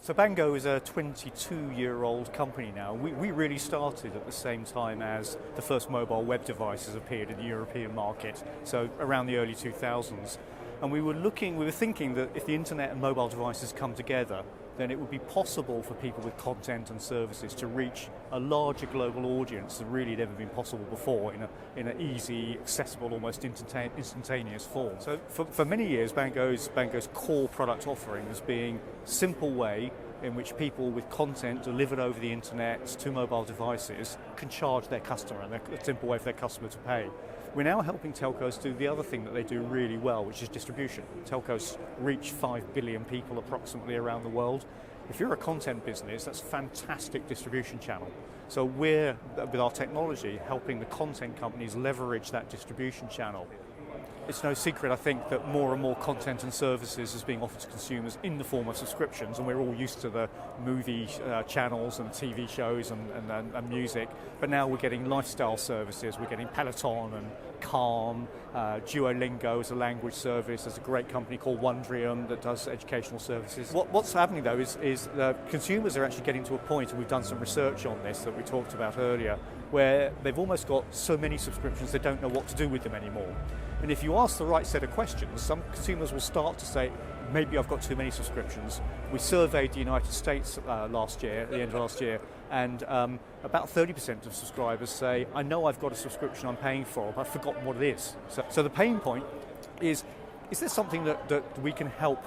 So Bango is a 22-year-old company now. We really started at the same time as the first mobile web devices appeared in the European market, so around the early 2000s. And we were thinking that if the internet and mobile devices come together, then it would be possible for people with content and services to reach a larger global audience than really had ever been possible before in an easy, accessible, almost instantaneous form. So for many years, Bango's core product offering was being a simple way in which people with content delivered over the internet to mobile devices can charge their customer, and a simple way for their customer to pay. We're now helping telcos do the other thing that they do really well, which is distribution. Telcos reach 5 billion people approximately around the world. If you're a content business, that's a fantastic distribution channel. So we're, with our technology, helping the content companies leverage that distribution channel. It's no secret, I think, that more and more content and services is being offered to consumers in the form of subscriptions, and we're all used to the movie channels and TV shows and music, but now we're getting lifestyle services. We're getting Peloton and Calm, Duolingo as a language service. There's a great company called Wondrium that does educational services. What's happening though is consumers are actually getting to a point, and we've done some research on this that we talked about earlier, where they've almost got so many subscriptions they don't know what to do with them anymore. And if you ask the right set of questions, some consumers will start to say, maybe I've got too many subscriptions. We surveyed the United States last year, at the end of last year, and about 30% of subscribers say, I know I've got a subscription I'm paying for, but I've forgotten what it is. So the pain point is there something that we can help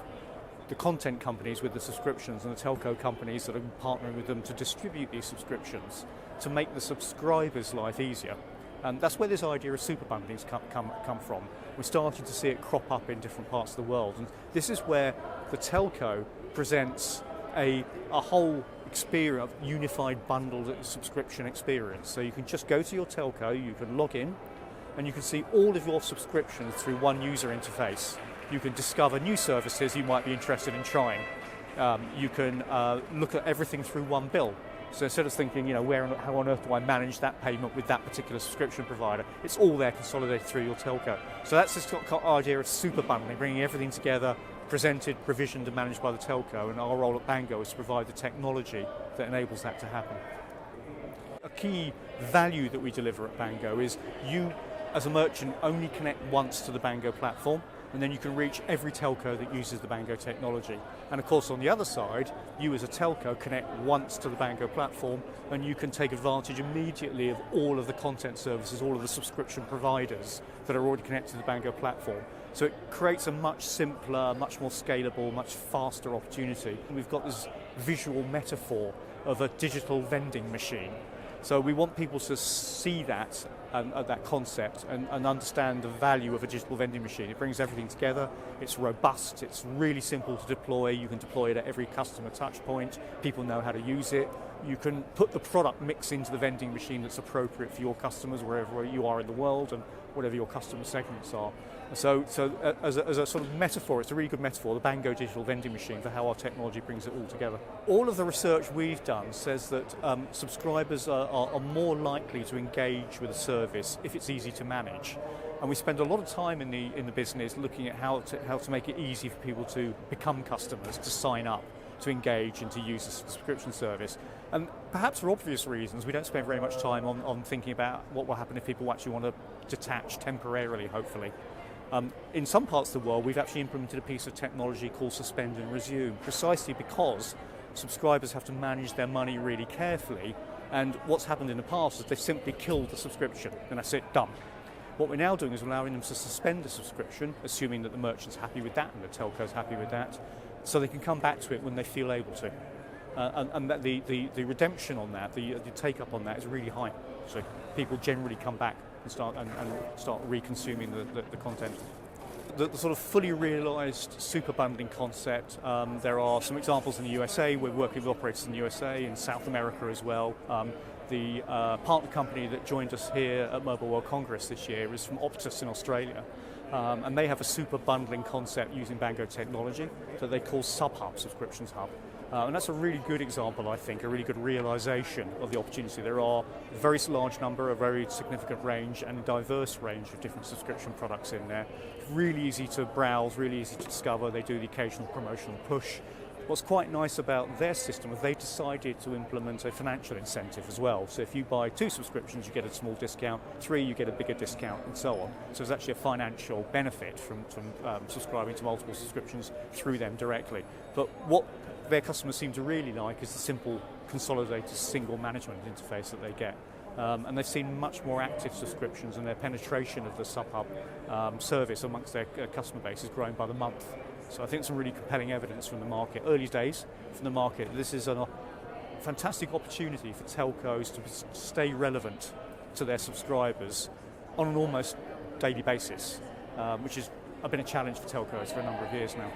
the content companies with the subscriptions and the telco companies that are partnering with them to distribute these subscriptions to make the subscribers' life easier? And that's where this idea of super bundling come from. We're starting to see it crop up in different parts of the world, and this is where the telco presents a whole experience, unified bundled subscription experience. So you can just go to your telco, you can log in, and you can see all of your subscriptions through one user interface. You can discover new services you might be interested in trying. You can look at everything through one bill. So instead of thinking, how on earth do I manage that payment with that particular subscription provider, it's all there consolidated through your telco. So that's this idea of super bundling, bringing everything together, presented, provisioned and managed by the telco, and our role at Bango is to provide the technology that enables that to happen. A key value that we deliver at Bango is you, as a merchant, only connect once to the Bango platform, and then you can reach every telco that uses the Bango technology. And of course, on the other side, you as a telco connect once to the Bango platform, and you can take advantage immediately of all of the content services, all of the subscription providers that are already connected to the Bango platform. So it creates a much simpler, much more scalable, much faster opportunity. And we've got this visual metaphor of a digital vending machine. So we want people to see that concept and understand the value of a digital vending machine. It brings everything together, it's robust, it's really simple to deploy, you can deploy it at every customer touch point, people know how to use it. You can put the product mix into the vending machine that's appropriate for your customers wherever you are in the world and whatever your customer segments are. So as a sort of metaphor, it's a really good metaphor, the Bango digital vending machine, for how our technology brings it all together. All of the research we've done says that subscribers are more likely to engage with a service if it's easy to manage. And we spend a lot of time in the business looking at how to make it easy for people to become customers, to sign up, to engage and to use a subscription service. And perhaps for obvious reasons, we don't spend very much time on thinking about what will happen if people actually want to detach temporarily, hopefully. In some parts of the world, we've actually implemented a piece of technology called Suspend and Resume, precisely because subscribers have to manage their money really carefully, and what's happened in the past is they've simply killed the subscription, and that's it, done. What we're now doing is allowing them to suspend the subscription, assuming that the merchant's happy with that and the telco's happy with that, so they can come back to it when they feel able to. And that the redemption on that, the take-up on that is really high. So people generally come back and start re-consuming the content. The sort of fully realised super bundling concept, there are some examples in the USA. We're working with operators in the USA, in South America as well. The partner company that joined us here at Mobile World Congress this year is from Optus in Australia. And they have a super bundling concept using Bango technology that they call Sub-Hub, Subscriptions Hub. And that's a really good example, I think, a really good realisation of the opportunity. There are a very large number, a very significant range and a diverse range of different subscription products in there. Really easy to browse, really easy to discover. They do the occasional promotional push. What's quite nice about their system is they decided to implement a financial incentive as well. So if you buy 2 subscriptions, you get a small discount, 3, you get a bigger discount, and so on. So there's actually a financial benefit from subscribing to multiple subscriptions through them directly. But what their customers seem to really like is the simple, consolidated, single management interface that they get. And they've seen much more active subscriptions, and their penetration of the SubHub service amongst their customer base is growing by the month. So I think some really compelling evidence from the market, early days from the market. This is a fantastic opportunity for telcos to stay relevant to their subscribers on an almost daily basis, which has been a challenge for telcos for a number of years now.